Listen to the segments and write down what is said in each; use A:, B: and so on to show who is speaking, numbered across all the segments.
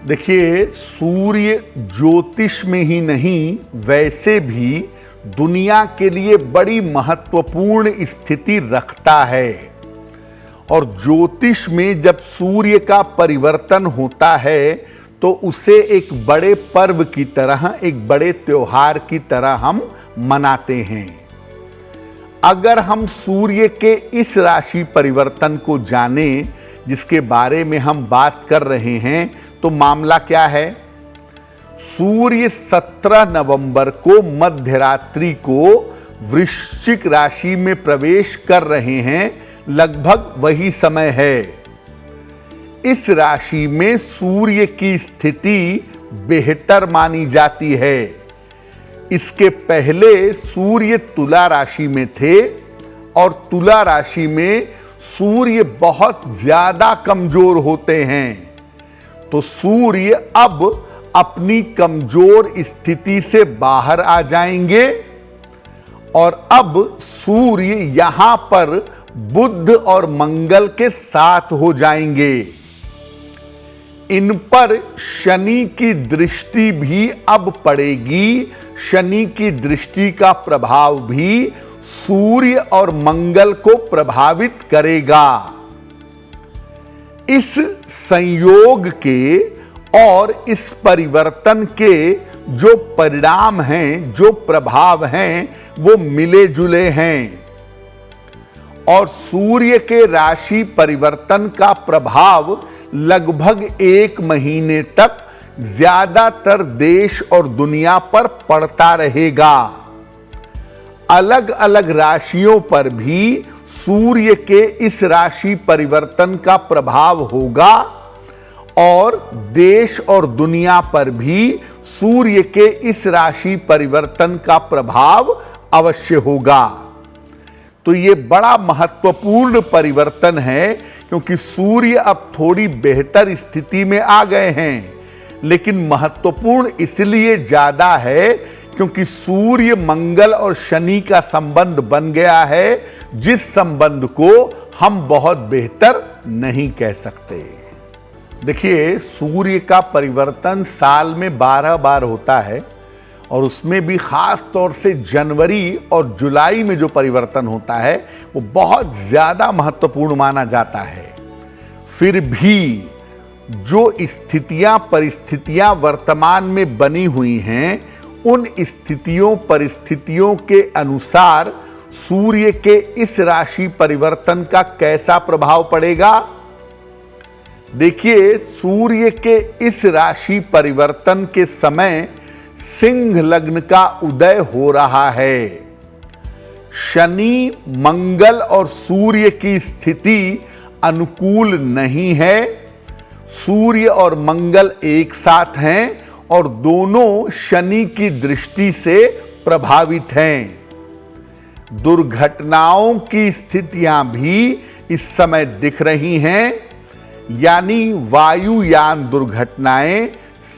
A: देखिए, सूर्य ज्योतिष में ही नहीं वैसे भी दुनिया के लिए बड़ी महत्वपूर्ण स्थिति रखता है। और ज्योतिष में जब सूर्य का परिवर्तन होता है तो उसे एक बड़े पर्व की तरह, एक बड़े त्योहार की तरह हम मनाते हैं। अगर हम सूर्य के इस राशि परिवर्तन को जानें जिसके बारे में हम बात कर रहे हैं, तो मामला क्या है? सूर्य 17 नवंबर को मध्यरात्रि को वृश्चिक राशि में प्रवेश कर रहे हैं। लगभग वही समय है। इस राशि में सूर्य की स्थिति बेहतर मानी जाती है। इसके पहले सूर्य तुला राशि में थे और तुला राशि में सूर्य बहुत ज्यादा कमजोर होते हैं। तो सूर्य अब अपनी कमजोर स्थिति से बाहर आ जाएंगे और अब सूर्य यहां पर बुध और मंगल के साथ हो जाएंगे। इन पर शनि की दृष्टि भी अब पड़ेगी। शनि की दृष्टि का प्रभाव भी सूर्य और मंगल को प्रभावित करेगा। इस संयोग के और इस परिवर्तन के जो परिणाम हैं, जो प्रभाव हैं, वो मिले जुले हैं। और सूर्य के राशि परिवर्तन का प्रभाव लगभग 1 महीने तक ज्यादातर देश और दुनिया पर पड़ता रहेगा। अलग अलग राशियों पर भी सूर्य के इस राशि परिवर्तन का प्रभाव होगा और देश और दुनिया पर भी सूर्य के इस राशि परिवर्तन का प्रभाव अवश्य होगा। तो ये बड़ा महत्वपूर्ण परिवर्तन है क्योंकि सूर्य अब थोड़ी बेहतर स्थिति में आ गए हैं। लेकिन महत्वपूर्ण इसलिए ज्यादा है क्योंकि सूर्य मंगल और शनि का संबंध बन गया है, जिस संबंध को हम बहुत बेहतर नहीं कह सकते। देखिए, सूर्य का परिवर्तन साल में 12 बार होता है और उसमें भी खास तौर से जनवरी और जुलाई में जो परिवर्तन होता है वो बहुत ज्यादा महत्वपूर्ण माना जाता है। फिर भी जो स्थितियां परिस्थितियां वर्तमान में बनी हुई हैं, उन स्थितियों परिस्थितियों के अनुसार सूर्य के इस राशि परिवर्तन का कैसा प्रभाव पड़ेगा? देखिए, सूर्य के इस राशि परिवर्तन के समय सिंह लग्न का उदय हो रहा है। शनि, मंगल और सूर्य की स्थिति अनुकूल नहीं है। सूर्य और मंगल एक साथ हैं और दोनों शनि की दृष्टि से प्रभावित हैं। दुर्घटनाओं की स्थितियां भी इस समय दिख रही हैं, यानी वायुयान दुर्घटनाएं,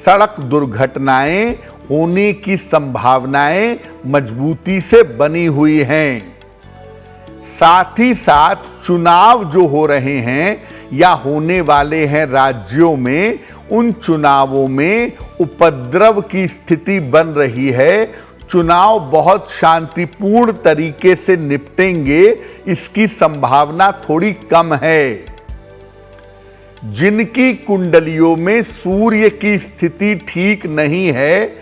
A: सड़क दुर्घटनाएं होने की संभावनाएं मजबूती से बनी हुई हैं। साथ ही साथ चुनाव जो हो रहे हैं या होने वाले हैं राज्यों में, उन चुनावों में उपद्रव की स्थिति बन रही है। चुनाव बहुत शांतिपूर्ण तरीके से निपटेंगे, इसकी संभावना थोड़ी कम है। जिनकी कुंडलियों में सूर्य की स्थिति ठीक नहीं है,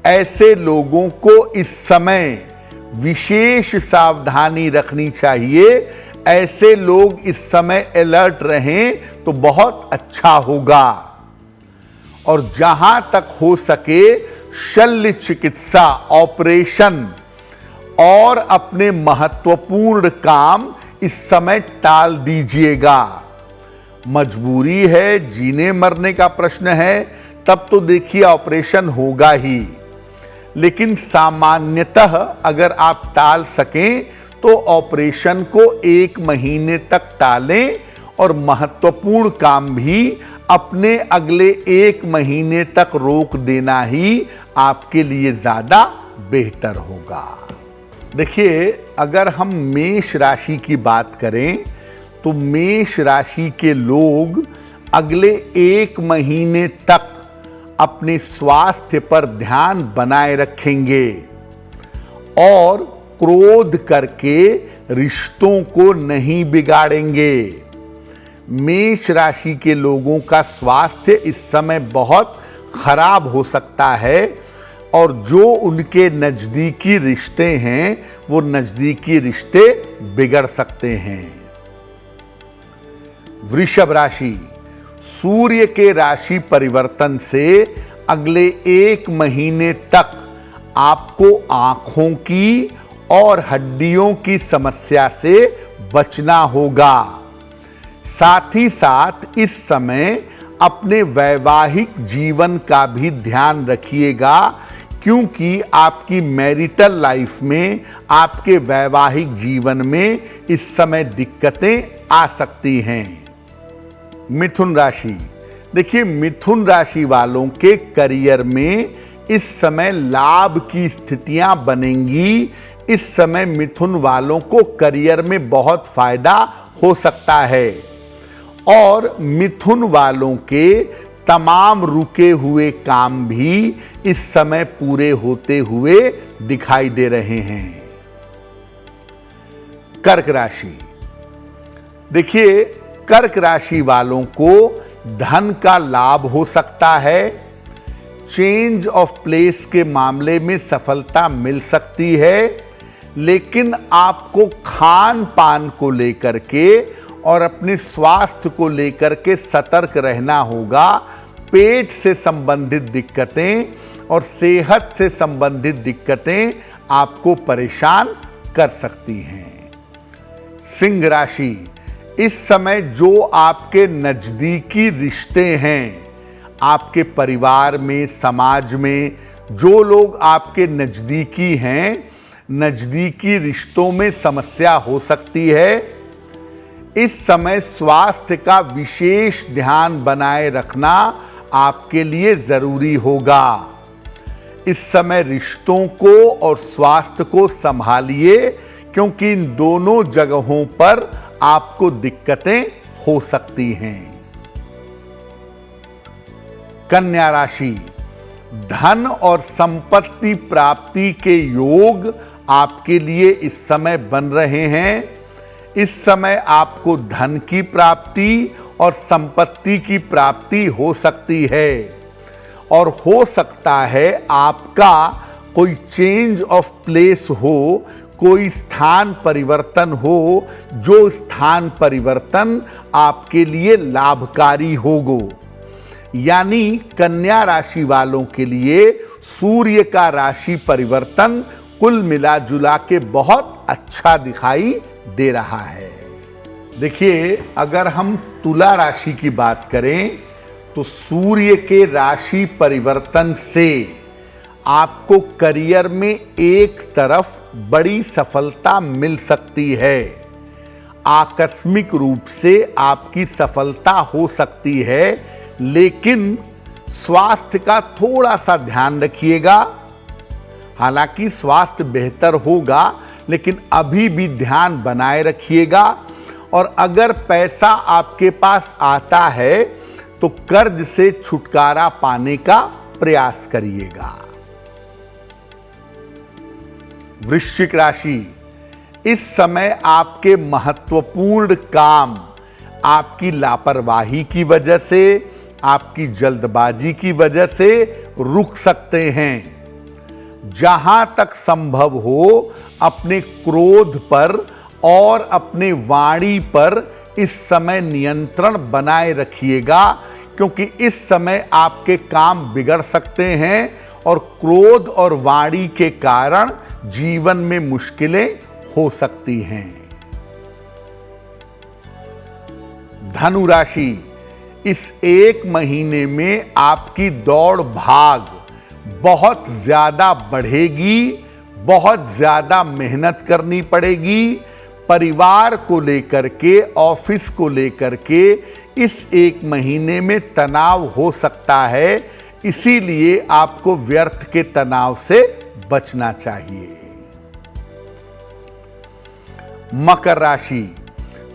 A: ऐसे लोगों को इस समय विशेष सावधानी रखनी चाहिए। ऐसे लोग इस समय अलर्ट रहें तो बहुत अच्छा होगा। और जहां तक हो सके शल्य चिकित्सा, ऑपरेशन और अपने महत्वपूर्ण काम इस समय टाल दीजिएगा। मजबूरी है, जीने मरने का प्रश्न है, तब तो देखिए ऑपरेशन होगा ही। लेकिन सामान्यतः अगर आप टाल सकें तो ऑपरेशन को 1 महीने तक टालें और महत्वपूर्ण काम भी अपने अगले 1 महीने तक रोक देना ही आपके लिए ज्यादा बेहतर होगा। देखिए, अगर हम मेष राशि की बात करें तो मेष राशि के लोग अगले 1 महीने तक अपने स्वास्थ्य पर ध्यान बनाए रखेंगे और क्रोध करके रिश्तों को नहीं बिगाड़ेंगे। मेष राशि के लोगों का स्वास्थ्य इस समय बहुत खराब हो सकता है और जो उनके नजदीकी रिश्ते हैं वो नजदीकी रिश्ते बिगड़ सकते हैं। वृषभ राशि, सूर्य के राशि परिवर्तन से अगले 1 महीने तक आपको आंखों की और हड्डियों की समस्या से बचना होगा। साथ ही साथ इस समय अपने वैवाहिक जीवन का भी ध्यान रखिएगा, क्योंकि आपकी मैरिटल लाइफ में, आपके वैवाहिक जीवन में इस समय दिक्कतें आ सकती हैं। मिथुन राशि, देखिए मिथुन राशि वालों के करियर में इस समय लाभ की स्थितियां बनेंगी। इस समय मिथुन वालों को करियर में बहुत फायदा हो सकता है और मिथुन वालों के तमाम रुके हुए काम भी इस समय पूरे होते हुए दिखाई दे रहे हैं। कर्क राशि, देखिए कर्क राशि वालों को धन का लाभ हो सकता है। चेंज ऑफ प्लेस के मामले में सफलता मिल सकती है, लेकिन आपको खान पान को लेकर के और अपने स्वास्थ्य को लेकर के सतर्क रहना होगा। पेट से संबंधित दिक्कतें और सेहत से संबंधित दिक्कतें आपको परेशान कर सकती हैं। सिंह राशि, इस समय जो आपके नजदीकी रिश्ते हैं, आपके परिवार में, समाज में जो लोग आपके नजदीकी हैं, नजदीकी रिश्तों में समस्या हो सकती है। इस समय स्वास्थ्य का विशेष ध्यान बनाए रखना आपके लिए जरूरी होगा। इस समय रिश्तों को और स्वास्थ्य को संभालिए, क्योंकि इन दोनों जगहों पर आपको दिक्कतें हो सकती हैं। कन्या राशि, धन और संपत्ति प्राप्ति के योग आपके लिए इस समय बन रहे हैं। इस समय आपको धन की प्राप्ति और संपत्ति की प्राप्ति हो सकती है और हो सकता है आपका कोई चेंज ऑफ प्लेस हो, कोई स्थान परिवर्तन हो, जो स्थान परिवर्तन आपके लिए लाभकारी होगो। यानी कन्या राशि वालों के लिए सूर्य का राशि परिवर्तन कुल मिला जुला के बहुत अच्छा दिखाई दे रहा है। देखिए, अगर हम तुला राशि की बात करें तो सूर्य के राशि परिवर्तन से आपको करियर में एक तरफ बड़ी सफलता मिल सकती है। आकस्मिक रूप से आपकी सफलता हो सकती है, लेकिन स्वास्थ्य का थोड़ा सा ध्यान रखिएगा। हालांकि स्वास्थ्य बेहतर होगा, लेकिन अभी भी ध्यान बनाए रखिएगा। और अगर पैसा आपके पास आता है तो कर्ज से छुटकारा पाने का प्रयास करिएगा। वृश्चिक राशि, इस समय आपके महत्वपूर्ण काम आपकी लापरवाही की वजह से, आपकी जल्दबाजी की वजह से रुक सकते हैं। जहां तक संभव हो अपने क्रोध पर और अपने वाणी पर इस समय नियंत्रण बनाए रखिएगा, क्योंकि इस समय आपके काम बिगड़ सकते हैं और क्रोध और वाणी के कारण जीवन में मुश्किलें हो सकती हैं। धनु राशि, इस 1 महीने में आपकी दौड़ भाग बहुत ज्यादा बढ़ेगी, बहुत ज्यादा मेहनत करनी पड़ेगी। परिवार को लेकर के, ऑफिस को लेकर के इस 1 महीने में तनाव हो सकता है, इसीलिए आपको व्यर्थ के तनाव से बचना चाहिए। मकर राशि,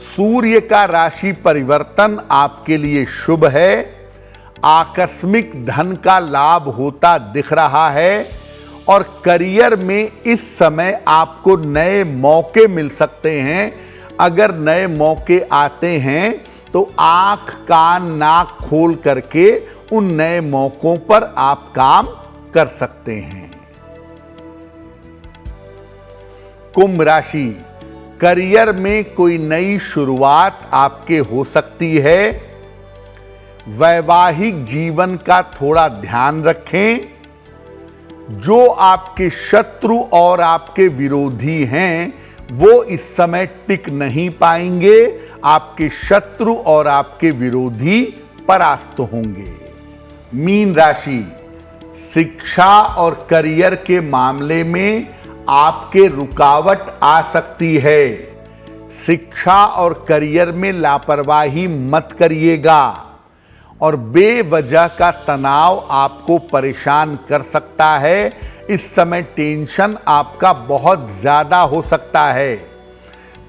A: सूर्य का राशि परिवर्तन आपके लिए शुभ है। आकस्मिक धन का लाभ होता दिख रहा है और करियर में इस समय आपको नए मौके मिल सकते हैं। अगर नए मौके आते हैं तो आंख कान नाक खोल करके उन नए मौकों पर आप काम कर सकते हैं। कुंभ राशि, करियर में कोई नई शुरुआत आपके हो सकती है। वैवाहिक जीवन का थोड़ा ध्यान रखें। जो आपके शत्रु और आपके विरोधी हैं वो इस समय टिक नहीं पाएंगे। आपके शत्रु और आपके विरोधी परास्त होंगे। मीन राशि, शिक्षा और करियर के मामले में आपके रुकावट आ सकती है। शिक्षा और करियर में लापरवाही मत करिएगा और बेवजह का तनाव आपको परेशान कर सकता है। इस समय टेंशन आपका बहुत ज्यादा हो सकता है,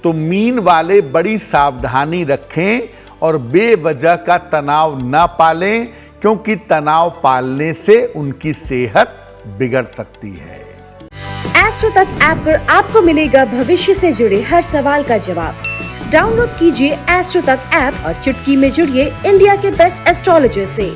A: तो मीन वाले बड़ी सावधानी रखें और बेवजह का तनाव न पालें, क्योंकि तनाव पालने से उनकी सेहत बिगड़ सकती है।
B: एस्ट्रो तक ऐप पर आपको मिलेगा भविष्य से जुड़े हर सवाल का जवाब। डाउनलोड कीजिए एस्ट्रो तक ऐप और चुटकी में जुड़िए इंडिया के बेस्ट एस्ट्रोलॉजर से।